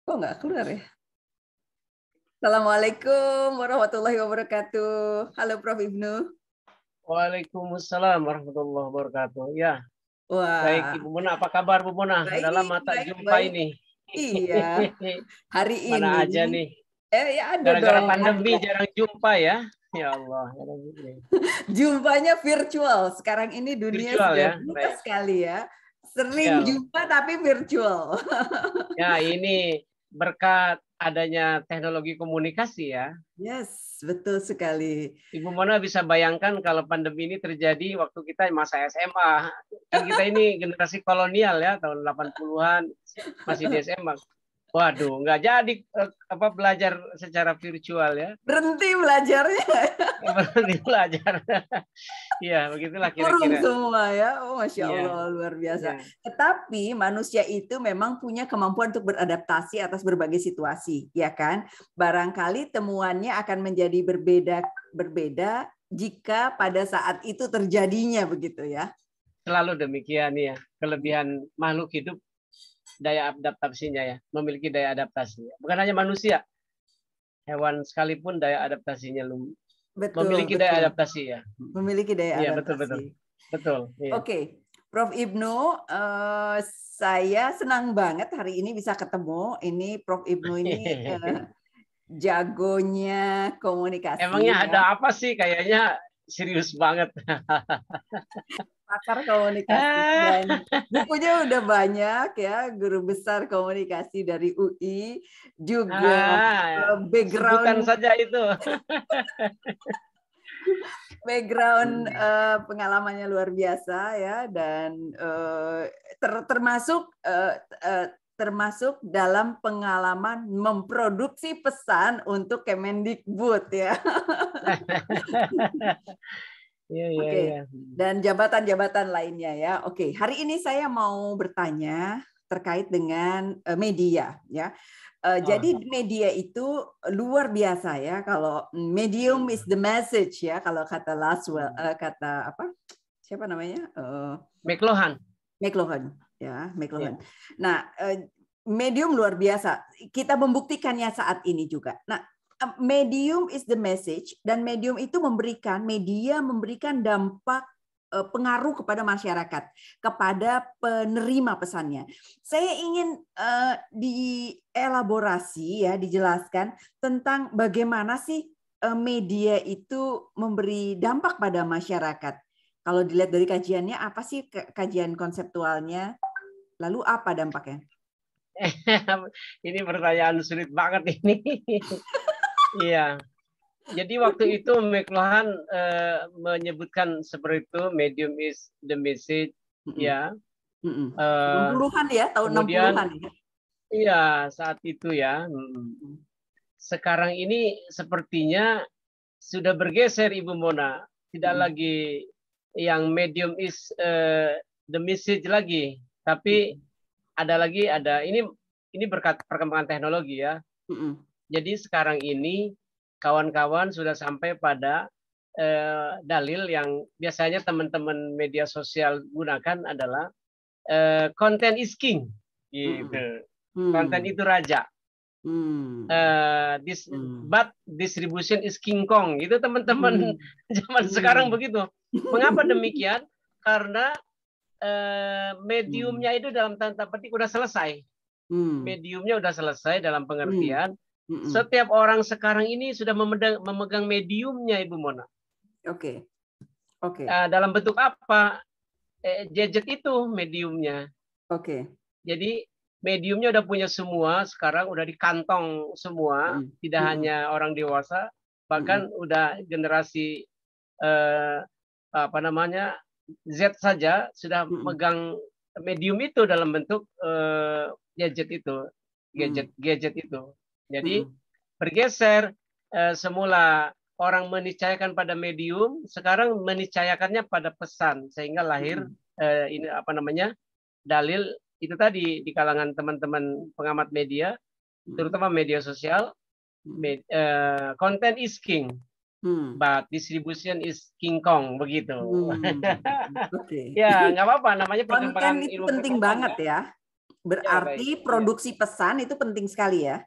Kok nggak keluar ya? Assalamualaikum warahmatullahi wabarakatuh. Halo Prof. Ibnu. Waalaikumsalam warahmatullahi wabarakatuh. Ya, baik Wah, Ibu Mona, apa kabar Bu Mona? Sudah baik, lama tak baik, jumpa baik. ini. Iya, hari Mana ini, aja nih? ya ada Gara-gara dong, pandemi ada. jarang jumpa ya. Ya Allah. Jumpanya virtual. Sekarang ini dunia Virtual sudah ya. berubah Baik. sekali ya. Sering Ya, jumpa tapi virtual. ya ini berkat adanya teknologi komunikasi ya. Yes, betul sekali. Ibu Mona bisa bayangkan kalau pandemi ini terjadi waktu kita masa SMA. Kan kita ini generasi kolonial ya, tahun 80-an masih di SMA. Waduh, nggak jadi belajar secara virtual ya. Berhenti belajarnya. Berhenti belajar. Iya, begitulah Kurung kira-kira. semua ya. Oh, Masya Iya, Allah, luar biasa. iya. Tetapi manusia itu memang punya kemampuan untuk beradaptasi atas berbagai situasi, ya kan? Barangkali temuannya akan menjadi berbeda jika pada saat itu terjadinya begitu ya. Selalu demikian ya. Kelebihan makhluk hidup daya adaptasinya ya, memiliki daya adaptasi. Bukan hanya manusia, hewan sekalipun daya adaptasinya Betul, memiliki daya betul. adaptasi ya. Memiliki daya Iya, betul betul. adaptasi. Betul, iya. Oke, Prof. Ibnu, saya senang banget hari ini bisa ketemu. Ini Prof. Ibnu ini jagonya Emangnya komunikasi ada ya, apa sih? Kayaknya serius banget. pakar komunikasi dan bukunya udah banyak ya, guru besar komunikasi dari UI, juga Sebutan background saja itu. background pengalamannya luar biasa ya, dan termasuk dalam pengalaman memproduksi pesan untuk Kemendikbud ya. Iya, iya, iya. Oke, dan jabatan-jabatan lainnya ya. Oke, hari ini saya mau bertanya terkait dengan media ya. Jadi media itu luar biasa ya. Kalau medium is the message ya. Kalau kata Laswell, kata apa? Siapa namanya? McLuhan. McLuhan ya, Ya. McLuhan. Nah, medium luar biasa. Kita membuktikannya saat ini juga. Nah, medium is the message, dan medium itu media memberikan dampak pengaruh kepada masyarakat, kepada penerima pesannya. Saya ingin dielaborasi ya, dijelaskan tentang bagaimana sih media itu memberi dampak pada masyarakat. Kalau dilihat dari kajiannya, apa sih kajian konseptualnya? Lalu apa dampaknya? Ini pertanyaan sulit banget ini. Iya. Jadi waktu itu McLuhan menyebutkan seperti itu, medium is the message, ya. 60-an ya, tahun Kemudian 60-an ya. iya, saat itu ya. Sekarang ini sepertinya sudah bergeser Ibu Mona, tidak lagi yang medium is the message lagi, tapi ada ini berkat perkembangan teknologi ya. Jadi sekarang ini kawan-kawan sudah sampai pada dalil yang biasanya teman-teman media sosial gunakan adalah content is king, gitu. Konten itu raja. But distribution is King Kong. Itu teman-teman zaman sekarang begitu. Mengapa demikian? Karena mediumnya itu dalam tanda petik udah selesai. Mediumnya udah selesai dalam pengertian. Setiap orang sekarang ini sudah memegang mediumnya, Ibu Mona. Oke. Dalam bentuk apa? Gadget itu mediumnya. Oke. Jadi mediumnya udah punya semua, sekarang udah di kantong semua, tidak hanya orang dewasa, bahkan udah generasi Z saja sudah megang medium itu dalam bentuk gadget itu. Jadi bergeser, semula orang meniscayakan pada medium, sekarang meniscayakannya pada pesan, sehingga lahir dalil itu tadi di kalangan teman-teman pengamat media, terutama media sosial, content is king, but distribution is King Kong, begitu. Okay. Ya, nggak apa-apa, namanya Konten perkembangan itu ilmu penting pengetahuan. banget ya. Ya, baik. berarti produksi pesan itu penting sekali ya.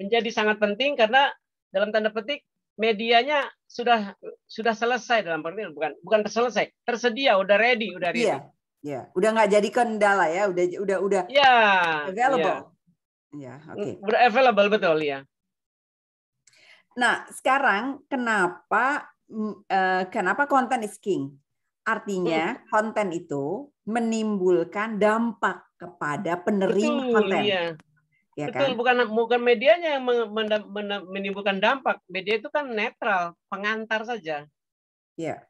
Menjadi sangat penting karena dalam tanda petik medianya sudah selesai, dalam arti bukan selesai, tersedia, udah ready. Iya, ya, udah nggak jadi kendala ya, udah Ya, available. Ya, oke. Udah available, betul ya. Nah, sekarang kenapa konten is king? Artinya konten itu menimbulkan dampak kepada penerima Betul, konten. iya. Ya Betul, kan? bukan medianya yang menimbulkan dampak. Media itu kan netral, pengantar saja. Ya.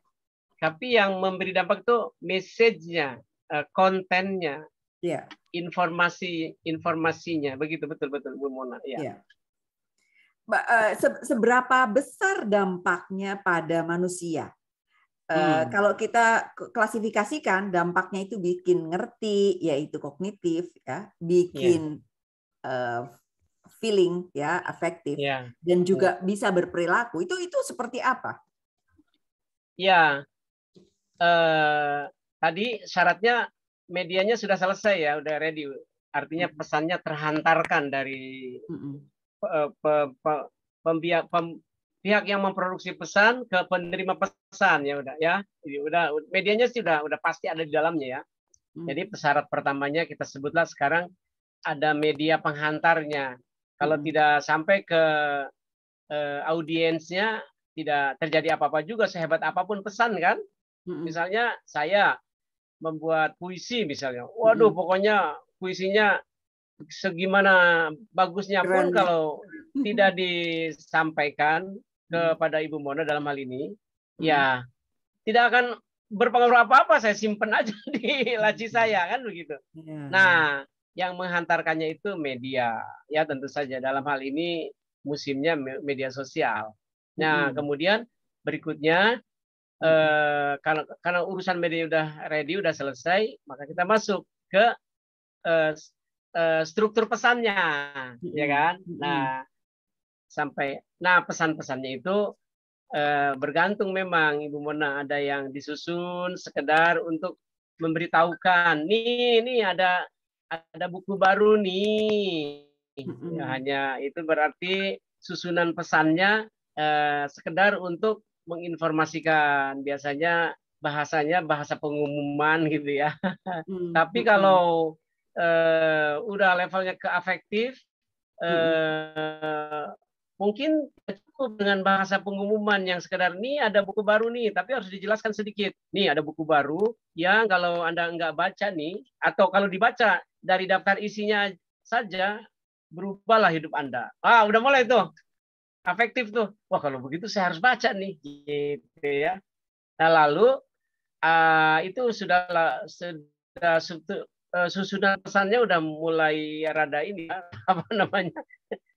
Tapi yang memberi dampak itu message-nya, kontennya, Ya. informasinya. Begitu, betul Bu Mona. Ya. Ya. Seberapa besar dampaknya pada manusia? Kalau kita klasifikasikan, dampaknya itu bikin ngerti, yaitu kognitif, ya, bikin feeling, ya, afektif, dan juga bisa berperilaku. Itu seperti apa? Ya, tadi syaratnya medianya sudah selesai ya, udah ready. Artinya pesannya terhantarkan dari pihak yang memproduksi pesan ke penerima pesan, ya udah ya. Udah medianya sih udah pasti ada di dalamnya ya. Jadi syarat pertamanya kita sebutlah sekarang ada media penghantarnya. Kalau tidak sampai ke audiensnya, tidak terjadi apa-apa juga sehebat apapun pesan kan. Misalnya saya membuat puisi misalnya. Waduh, pokoknya puisinya segimana bagusnya pun kalau tidak disampaikan kepada Ibu Mona dalam hal ini, ya tidak akan berpengaruh apa-apa. Saya simpen aja di laci saya kan begitu. Nah, yang menghantarkannya itu media, ya tentu saja dalam hal ini musimnya media sosial. Nah, kemudian berikutnya karena urusan media udah ready, udah selesai, maka kita masuk ke struktur pesannya, ya kan? Nah, pesan-pesannya itu bergantung memang Ibu Mona. Ada yang disusun sekedar untuk memberitahukan, nih ada buku baru nih. Ya, hanya itu berarti susunan pesannya sekedar untuk menginformasikan, biasanya bahasanya bahasa pengumuman gitu ya. Tapi kalau udah levelnya ke afektif, mungkin cukup dengan bahasa pengumuman yang sekedar nih ada buku baru nih, tapi harus dijelaskan sedikit. Nih ada buku baru yang kalau Anda nggak baca nih, atau kalau dibaca dari daftar isinya saja, berubahlah hidup Anda. Udah mulai tuh. Afektif tuh. Wah, kalau begitu saya harus baca nih. Gitu ya. Nah, lalu itu sudah susunan pesannya udah mulai rada ini apa namanya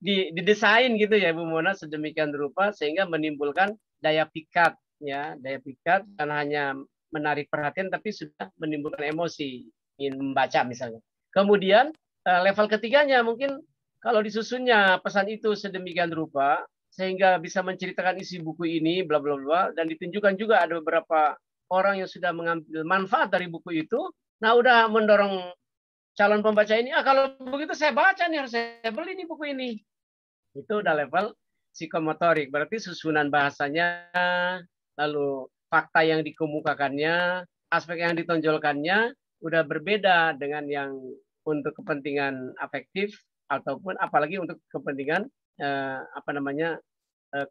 didesain gitu ya Bu Mona sedemikian rupa sehingga menimbulkan daya pikat ya, daya pikat bukan hanya menarik perhatian tapi sudah menimbulkan emosi ingin membaca misalnya. Kemudian level ketiganya mungkin kalau disusunnya pesan itu sedemikian rupa sehingga bisa menceritakan isi buku ini bla bla bla dan ditunjukkan juga ada beberapa orang yang sudah mengambil manfaat dari buku itu. Nah, udah mendorong calon pembaca ini, kalau begitu saya baca nih, harus saya beli nih buku ini. Itu udah level psikomotorik. Berarti susunan bahasanya, lalu fakta yang dikemukakannya, aspek yang ditonjolkannya, udah berbeda dengan yang untuk kepentingan afektif, ataupun apalagi untuk kepentingan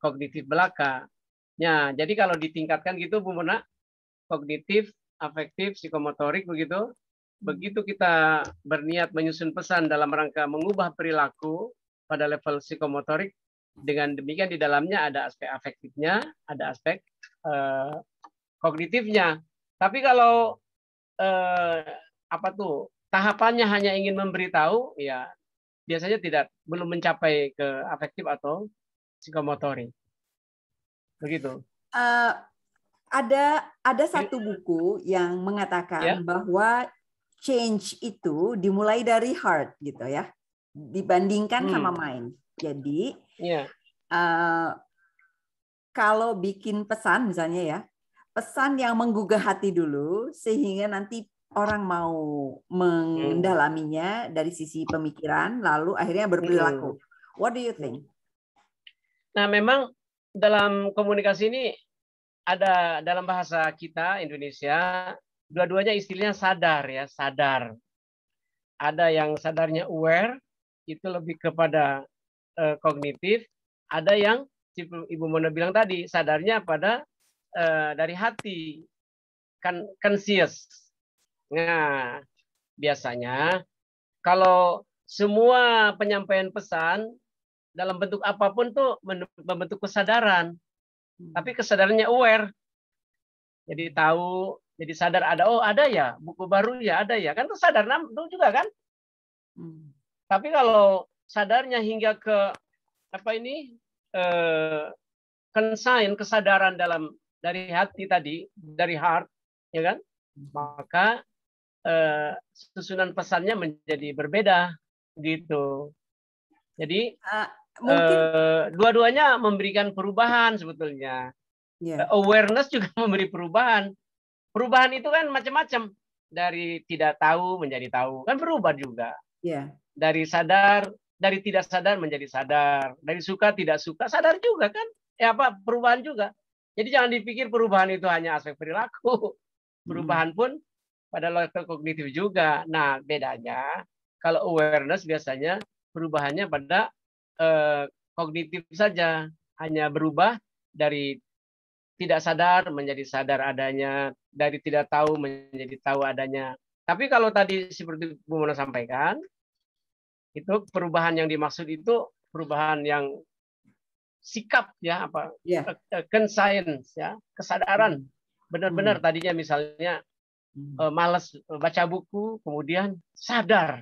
kognitif belaka. Ya, jadi kalau ditingkatkan gitu Bu Mona, kognitif, afektif, psikomotorik begitu. Begitu kita berniat menyusun pesan dalam rangka mengubah perilaku pada level psikomotorik, dengan demikian di dalamnya ada aspek afektifnya, ada aspek kognitifnya. Tapi kalau tahapannya hanya ingin memberitahu, ya biasanya belum mencapai ke afektif atau psikomotorik. Begitu. Ada satu buku yang mengatakan bahwa change itu dimulai dari heart gitu ya, dibandingkan sama mind. Jadi kalau bikin pesan misalnya ya, pesan yang menggugah hati dulu sehingga nanti orang mau mendalaminya dari sisi pemikiran, lalu akhirnya berperilaku. What do you think? Nah, memang dalam komunikasi ini ada dalam bahasa kita Indonesia, dua-duanya istilahnya sadar ya, sadar. Ada yang sadarnya aware, itu lebih kepada kognitif. Ada yang Ibu Mona bilang tadi, sadarnya pada dari hati, conscious. Nah, biasanya kalau semua penyampaian pesan dalam bentuk apapun tuh membentuk kesadaran. Tapi kesadarannya aware. Jadi tahu, jadi sadar ada, oh ada ya, buku baru ya ada ya. Kan tuh sadar itu juga kan? Tapi kalau sadarnya hingga ke apa ini? Consign, kesadaran dari hati tadi, dari heart, ya kan? Maka susunan pesannya menjadi berbeda gitu. Jadi mungkin dua-duanya memberikan perubahan sebetulnya. Awareness juga memberi perubahan. Perubahan itu kan macam-macam. Dari tidak tahu menjadi tahu, kan berubah juga. Dari sadar, dari tidak sadar menjadi sadar. Dari suka tidak suka, sadar juga kan? Perubahan juga. Jadi jangan dipikir perubahan itu hanya aspek perilaku. Perubahan pun pada level kognitif juga. Nah, bedanya kalau awareness biasanya perubahannya pada kognitif saja, hanya berubah dari tidak sadar menjadi sadar adanya, dari tidak tahu menjadi tahu adanya. Tapi kalau tadi seperti Bu Mona sampaikan, itu perubahan yang dimaksud itu perubahan yang sikap ya, conscience ya, kesadaran. Benar-benar tadinya misalnya malas baca buku, kemudian sadar.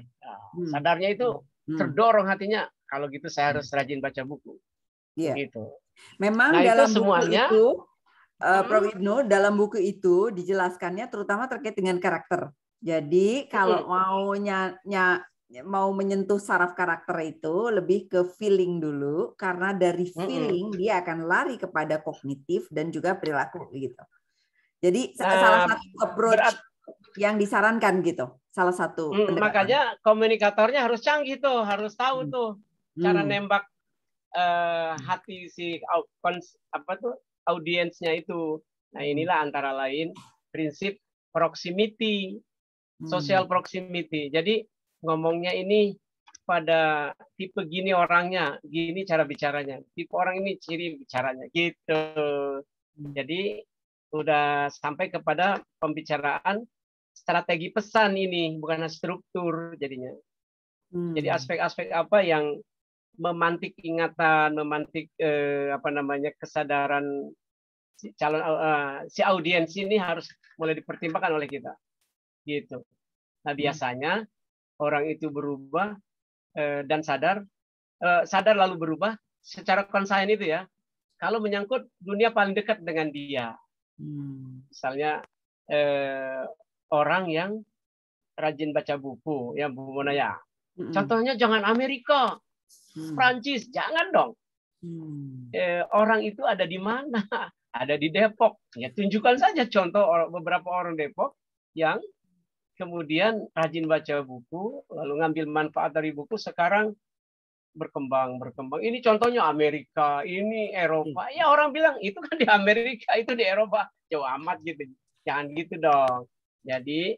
Sadarnya itu terdorong hatinya, kalau gitu saya harus rajin baca buku. Gitu. Memang nah, dalam buku itu, Prof. Ibnu, dalam buku itu dijelaskannya terutama terkait dengan karakter. Jadi kalau mau menyentuh saraf karakter itu lebih ke feeling dulu, karena dari feeling dia akan lari kepada kognitif dan juga perilaku gitu. Jadi salah satu approach yang disarankan gitu, salah satu pendekatan. Makanya komunikatornya harus canggih tuh, harus tahu tuh cara nembak hati si audiensnya itu. Nah, inilah antara lain prinsip proximity, social proximity. Jadi ngomongnya ini pada tipe gini orangnya, gini cara bicaranya, tipe orang ini ciri bicaranya gitu. Jadi udah sampai kepada pembicaraan strategi pesan ini, bukan struktur jadinya. Jadi aspek-aspek apa yang memantik ingatan, memantik kesadaran si calon si audiens ini harus mulai dipertimbangkan oleh kita. Gitu. Nah, biasanya orang itu berubah dan sadar lalu berubah secara konsain itu ya. Kalau menyangkut dunia paling dekat dengan dia. Misalnya orang yang rajin baca buku, ya Bu Mona ya. Contohnya jangan Amerika, Prancis, jangan dong. Orang itu ada di mana? Ada di Depok. Ya tunjukkan saja contoh beberapa orang Depok yang kemudian rajin baca buku, lalu ngambil manfaat dari buku, sekarang berkembang. Ini contohnya Amerika, ini Eropa. Ya orang bilang itu kan di Amerika, itu di Eropa. Jauh amat gitu. Jangan gitu dong. Jadi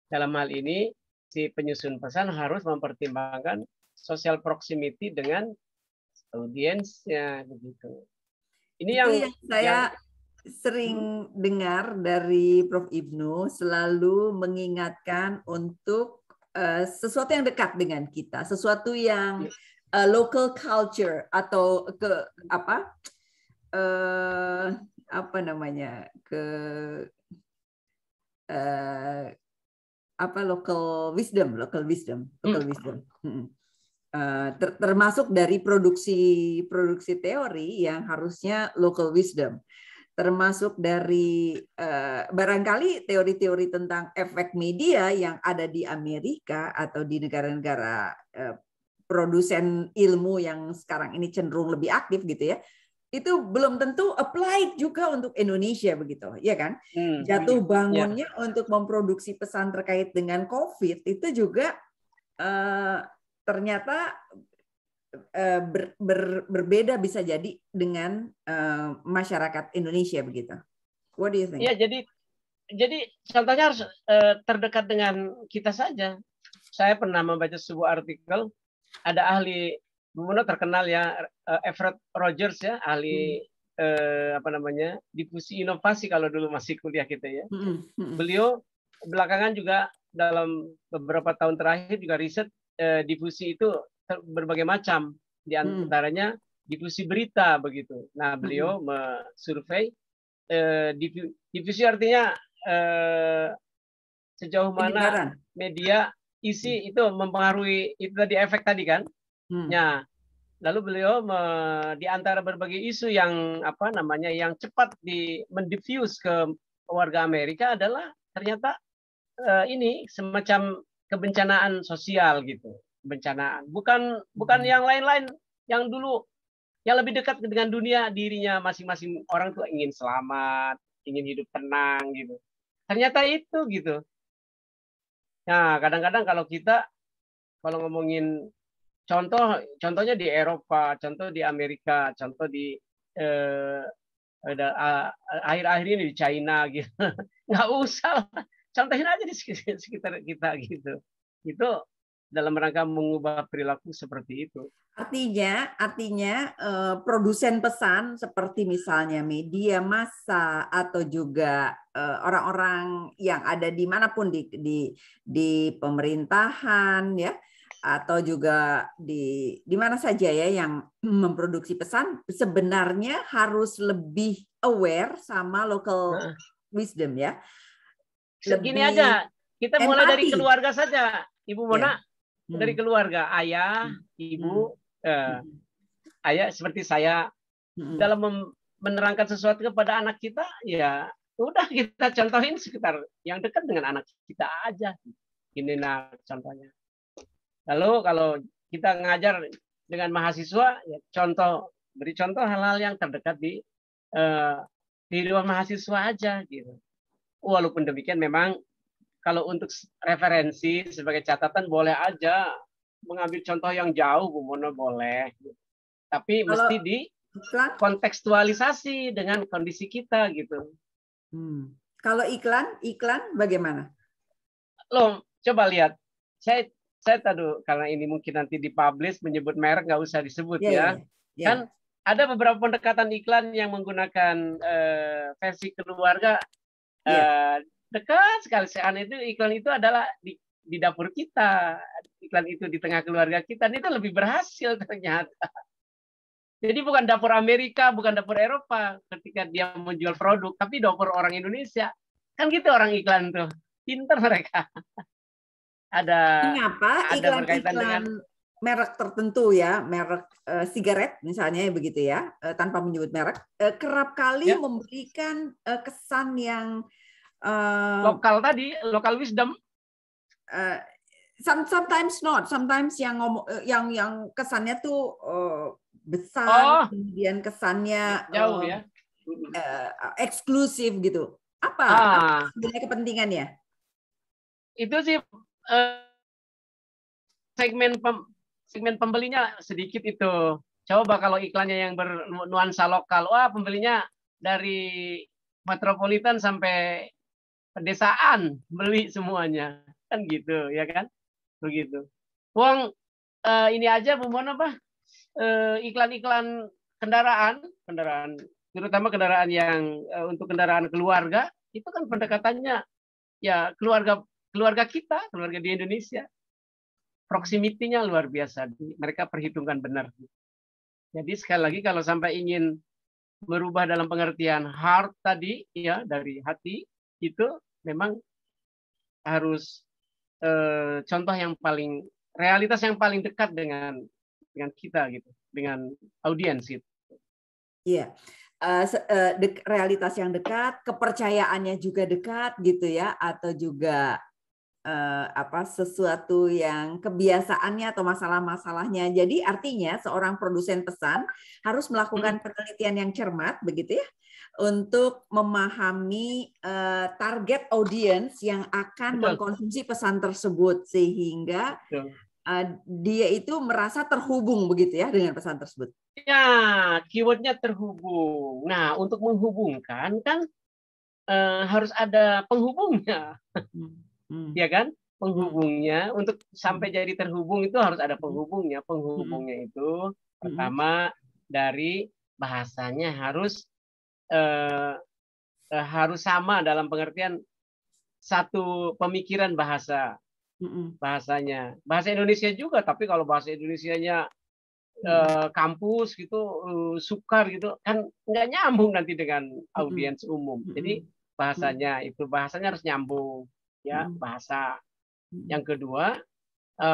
dalam hal ini si penyusun pesan harus mempertimbangkan social proximity dengan audiensnya begitu. Ini itu yang saya sering dengar dari Prof. Ibnu, selalu mengingatkan untuk sesuatu yang dekat dengan kita, sesuatu yang local culture atau local wisdom. Termasuk dari produksi teori yang harusnya local wisdom, termasuk dari barangkali teori-teori tentang efek media yang ada di Amerika atau di negara-negara produsen ilmu yang sekarang ini cenderung lebih aktif gitu ya. itu belum tentu applied juga untuk Indonesia begitu, ya kan? Jatuh bangunnya untuk memproduksi pesan terkait dengan COVID itu juga ternyata berbeda bisa jadi dengan masyarakat Indonesia begitu. What do you think? Ya, jadi contohnya harus terdekat dengan kita saja. Saya pernah membaca sebuah artikel, ada ahli terkenal ya, Everett Rogers ya, ahli difusi inovasi kalau dulu masih kuliah kita ya. Beliau belakangan juga dalam beberapa tahun terakhir juga riset difusi itu berbagai macam, di antaranya difusi berita begitu. Nah, beliau survei difusi artinya sejauh mana media isi itu mempengaruhi itu tadi, efek tadi kan. Nah, lalu beliau di antara berbagai isu yang yang cepat mendiffuse ke warga Amerika adalah ternyata ini semacam kebencanaan sosial gitu, kebencanaan. Bukan yang lain-lain yang dulu yang lebih dekat dengan dunia dirinya masing-masing orang tuh ingin selamat, ingin hidup tenang gitu. Ternyata itu gitu. Nah, kadang-kadang kalau ngomongin contohnya di Eropa, contoh di Amerika, contoh di akhir-akhir ini di China gitu. Nggak usah, contohin aja di sekitar kita gitu. Itu dalam rangka mengubah perilaku seperti itu. Artinya produsen pesan seperti misalnya media massa atau juga orang-orang yang ada dimanapun di pemerintahan ya, atau juga di mana saja ya yang memproduksi pesan, sebenarnya harus lebih aware sama local wisdom ya. Segini aja, kita mulai dari keluarga saja, Ibu Mona. Dari keluarga, ayah, ibu, ayah seperti saya, dalam menerangkan sesuatu kepada anak kita, ya udah kita contohin sekitar yang dekat dengan anak kita aja. Ini contohnya. Lalu kalau kita ngajar dengan mahasiswa, ya beri contoh hal-hal yang terdekat di kehidupan mahasiswa aja gitu. Walaupun demikian memang kalau untuk referensi sebagai catatan boleh aja mengambil contoh yang jauh, Bu Mona, boleh. Tapi mesti dikontekstualisasi dengan kondisi kita gitu. Kalau iklan bagaimana? Loh, coba lihat. Saya tahu karena ini mungkin nanti dipublish menyebut merek nggak usah disebut ya. Kan ada beberapa pendekatan iklan yang menggunakan versi keluarga. Dekat sekali. Karena itu iklan itu adalah di dapur kita, iklan itu di tengah keluarga kita, itu lebih berhasil ternyata. Jadi bukan dapur Amerika, bukan dapur Eropa ketika dia menjual produk, tapi dapur orang Indonesia. Kan gitu orang iklan tuh, pintar mereka. Kenapa iklan merek tertentu ya, merek sigaret misalnya begitu ya, tanpa menyebut merek, kerap kali memberikan kesan yang lokal tadi, local wisdom. Sometimes not, sometimes yang kesannya tuh besar, kemudian kesannya jauh ya, eksklusif gitu. Apa sebenarnya kepentingannya? Itu sih segmen pembelinya sedikit itu. Coba kalau iklannya yang bernuansa lokal, wah pembelinya dari metropolitan sampai pedesaan beli semuanya, kan gitu ya kan, begitu. Wong ini aja Bu Mona iklan-iklan kendaraan, terutama kendaraan yang untuk kendaraan keluarga, itu kan pendekatannya ya keluarga kita, keluarga di Indonesia, proximity-nya luar biasa, mereka perhitungkan benar. Jadi sekali lagi kalau sampai ingin merubah dalam pengertian heart tadi ya, dari hati, itu memang harus contoh yang paling, realitas yang paling dekat dengan kita gitu, dengan audiens gitu. Iya, realitas yang dekat, kepercayaannya juga dekat gitu ya, atau juga sesuatu yang kebiasaannya atau masalah-masalahnya. Jadi artinya seorang produsen pesan harus melakukan penelitian yang cermat, begitu ya, untuk memahami target audience yang akan mengkonsumsi pesan tersebut, sehingga dia itu merasa terhubung, begitu ya, dengan pesan tersebut. Ya, keywordnya terhubung. Nah, untuk menghubungkan kan harus ada penghubungnya. Ya kan? Penghubungnya untuk sampai jadi terhubung itu harus ada penghubungnya. Penghubungnya itu pertama dari bahasanya harus sama dalam pengertian satu pemikiran bahasanya. Bahasa Indonesia juga, tapi kalau bahasa Indonesianya kampus gitu, sukar gitu, kan nggak nyambung nanti dengan audiens umum. Jadi bahasanya harus nyambung. Ya, bahasa. Yang kedua,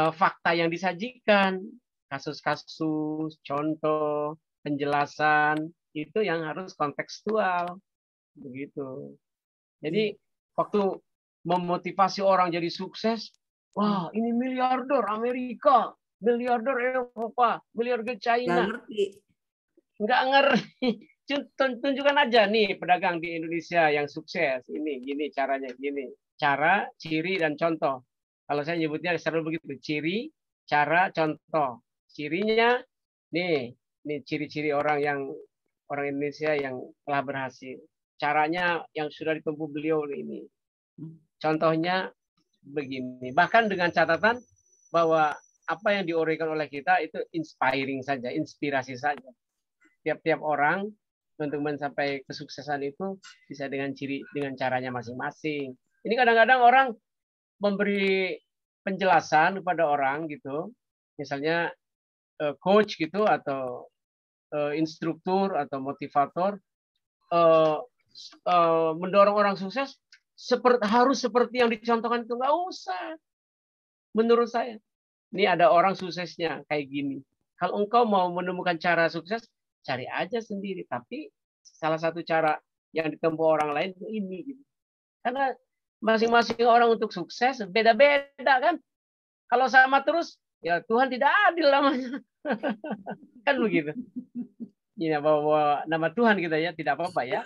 fakta yang disajikan, kasus-kasus, contoh, penjelasan, itu yang harus kontekstual, begitu. Jadi waktu memotivasi orang jadi sukses, wah ini miliarder Amerika, miliarder Eropa, miliarder China. Nggak ngerti. Tunjukkan aja nih pedagang di Indonesia yang sukses. Ini gini caranya, gini. Cara, ciri, dan contoh. Kalau saya nyebutnya selalu begitu. Ciri, cara, contoh. Cirinya, nih ciri-ciri orang Indonesia yang telah berhasil. Caranya yang sudah ditempuh beliau ini. Contohnya begini. Bahkan dengan catatan bahwa apa yang diuraikan oleh kita itu inspiring saja, inspirasi saja. Tiap-tiap orang untuk mencapai kesuksesan itu bisa dengan caranya masing-masing. Ini kadang-kadang orang memberi penjelasan kepada orang gitu, misalnya coach gitu atau instruktur atau motivator mendorong orang sukses harus seperti yang dicontohkan itu, nggak usah. Menurut saya, ini ada orang suksesnya kayak gini. Kalau engkau mau menemukan cara sukses, cari aja sendiri. Tapi salah satu cara yang ditempuh orang lain itu ini. Gitu. Karena masing-masing orang untuk sukses beda-beda kan. Kalau sama terus, ya Tuhan tidak adil namanya. Kan begitu. Ya, bawa nama Tuhan kita ya, tidak apa-apa ya.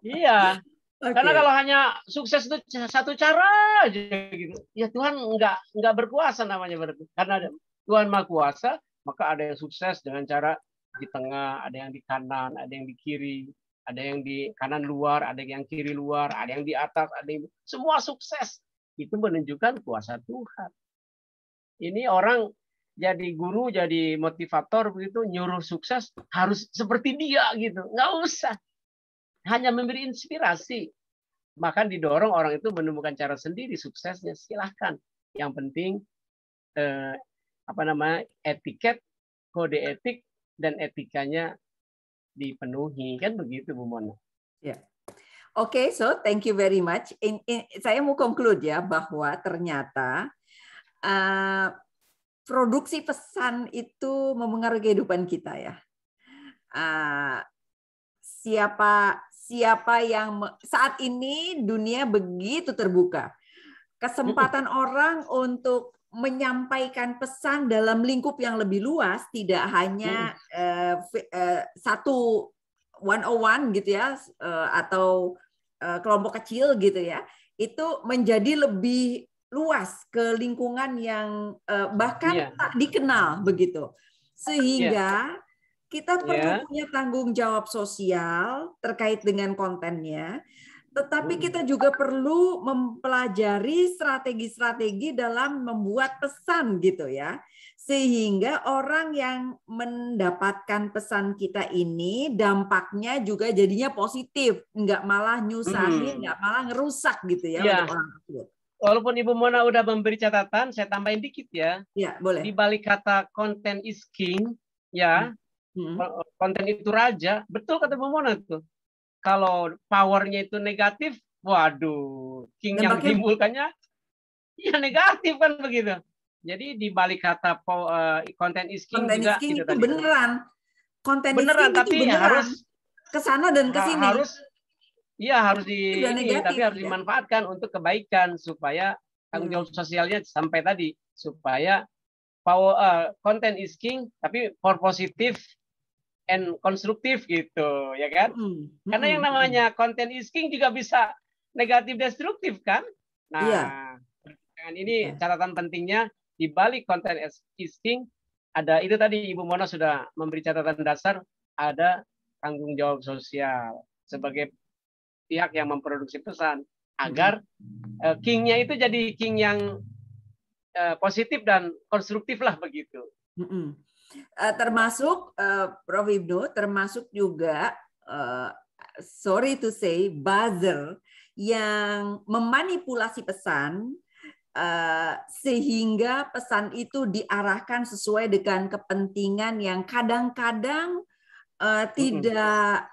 Iya. Karena kalau hanya sukses itu satu cara aja gitu. Ya Tuhan nggak berkuasa namanya berarti. Karena Tuhan Maha Kuasa, maka ada yang sukses dengan cara di tengah, ada yang di kanan, ada yang di kiri, ada yang di kanan luar, ada yang kiri luar, ada yang di atas, ada yang semua sukses. Itu menunjukkan kuasa Tuhan. Ini orang jadi guru, jadi motivator begitu, nyuruh sukses harus seperti dia gitu. Nggak usah. Hanya memberi inspirasi. Bahkan didorong orang itu menemukan cara sendiri suksesnya. Silahkan. Yang penting etiket, kode etik, dan etikanya dipenuhi. Kan begitu, Bu Mona. Ya. Oke, so thank you very much. Saya mau conclude ya bahwa ternyata produksi pesan itu memengaruhi kehidupan kita ya. Siapa yang saat ini dunia begitu terbuka. Kesempatan orang untuk menyampaikan pesan dalam lingkup yang lebih luas, tidak hanya satu 101 gitu ya, atau kelompok kecil gitu ya, itu menjadi lebih luas ke lingkungan yang bahkan tak dikenal begitu. Sehingga kita perlu punya tanggung jawab sosial terkait dengan kontennya, tetapi kita juga perlu mempelajari strategi-strategi dalam membuat pesan gitu ya. Sehingga orang yang mendapatkan pesan kita ini dampaknya juga jadinya positif, nggak malah nyusahin, nggak malah ngerusak gitu ya untuk orang tersebut. Walaupun Ibu Mona udah memberi catatan, saya tambahin dikit ya. Ya, boleh. Di balik kata content is king, ya, konten itu raja, betul kata Bu Mona tuh. Kalau powernya itu negatif, waduh, king yang ditimbulkannya ya negatif kan begitu. Jadi di balik kata konten is king juga itu tadi. Beneran. Konten beneran, tapi itu beneran. Harus kesana dan kesini. iya harus Sudah ini, negatif, tapi harus ya? dimanfaatkan untuk kebaikan supaya tanggung jawab sosialnya sampai tadi, supaya content is king, tapi for positive and konstruktif gitu, ya kan? Karena yang namanya content is king juga bisa negatif destruktif kan? Iya. Nah, ini catatan pentingnya di balik content is king ada itu tadi Ibu Mona sudah memberi catatan dasar, ada tanggung jawab sosial sebagai pihak yang memproduksi pesan agar kingnya itu jadi king yang positif dan konstruktif lah begitu. Termasuk Prof. Ibnu, termasuk juga sorry to say buzzer yang memanipulasi pesan sehingga pesan itu diarahkan sesuai dengan kepentingan yang kadang-kadang tidak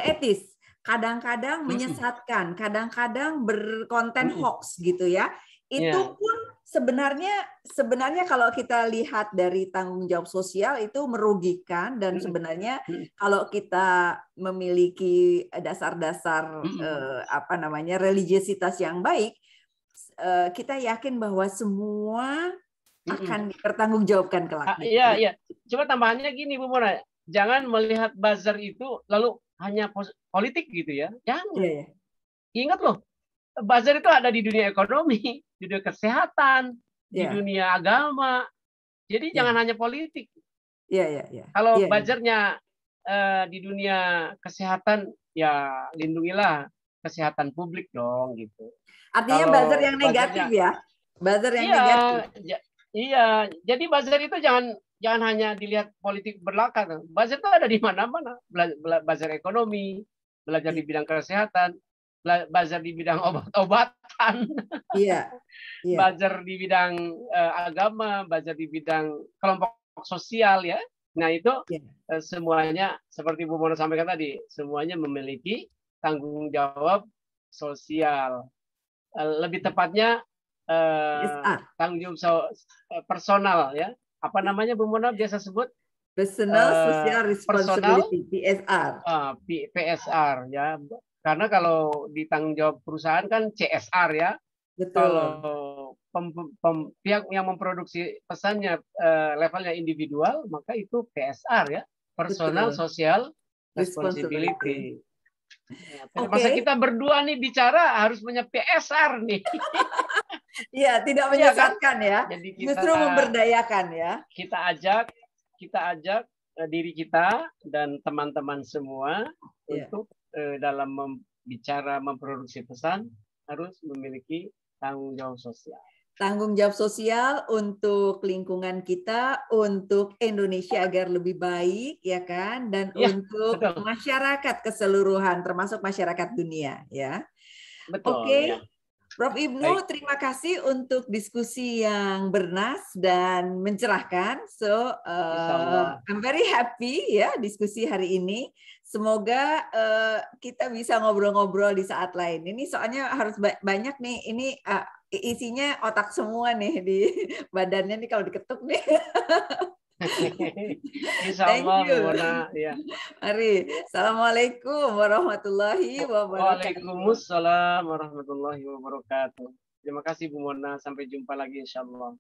etis, kadang-kadang menyesatkan, kadang-kadang berkonten hoax gitu ya. Itu pun sebenarnya kalau kita lihat dari tanggung jawab sosial itu merugikan, dan sebenarnya kalau kita memiliki dasar-dasar religiositas yang baik, kita yakin bahwa semua akan dipertanggungjawabkan kelak. Iya. Coba tambahannya gini Bu Mona, jangan melihat buzzer itu lalu hanya politik gitu ya. Jangan. Iya. Ingat loh, buzzer itu ada di dunia ekonomi, di dunia kesehatan, di dunia agama. Jadi jangan hanya politik. Kalau buzzernya di dunia kesehatan, ya lindungilah kesehatan publik dong gitu. Artinya buzzer yang negatif ya? Buzzer yang negatif. Iya, jadi buzzer itu jangan hanya dilihat politik belaka. Buzzer itu ada di mana-mana. Buzzer ekonomi, belajar di bidang kesehatan, buzzer di bidang obat-obatan, buzzer di bidang agama, buzzer di bidang kelompok sosial ya. Nah itu semuanya seperti Bu Mona sampaikan tadi, semuanya memiliki tanggung jawab sosial. Lebih tepatnya tanggung jawab personal ya. Apa namanya Bu Mona biasa sebut? Personal Social Responsibility, PSR. PSR ya. Karena kalau di tanggung jawab perusahaan kan CSR ya. Betul. Kalau pihak yang memproduksi pesannya levelnya individual, maka itu PSR ya. Personal Social Responsibility. Masa kita berdua nih bicara harus punya PSR nih. Iya, tidak menyesatkan ya. Jadi justru memberdayakan ya. Kita ajak diri kita dan teman-teman semua untuk dalam bicara memproduksi pesan harus memiliki tanggung jawab sosial. Tanggung jawab sosial untuk lingkungan kita, untuk Indonesia agar lebih baik, ya kan, dan untuk masyarakat keseluruhan, termasuk masyarakat dunia, ya. Betul. Oke, Prof. Ibnu, terima kasih untuk diskusi yang bernas dan mencerahkan. So, I'm very happy ya diskusi hari ini. Semoga kita bisa ngobrol-ngobrol di saat lain. Ini soalnya harus banyak nih. Ini isinya otak semua nih di badannya nih kalau diketuk nih. Insya Allah, ya. Mari, assalamualaikum warahmatullahi wabarakatuh. Waalaikumsalam warahmatullahi wabarakatuh. Terima kasih Bu Mona, sampai jumpa lagi insya Allah.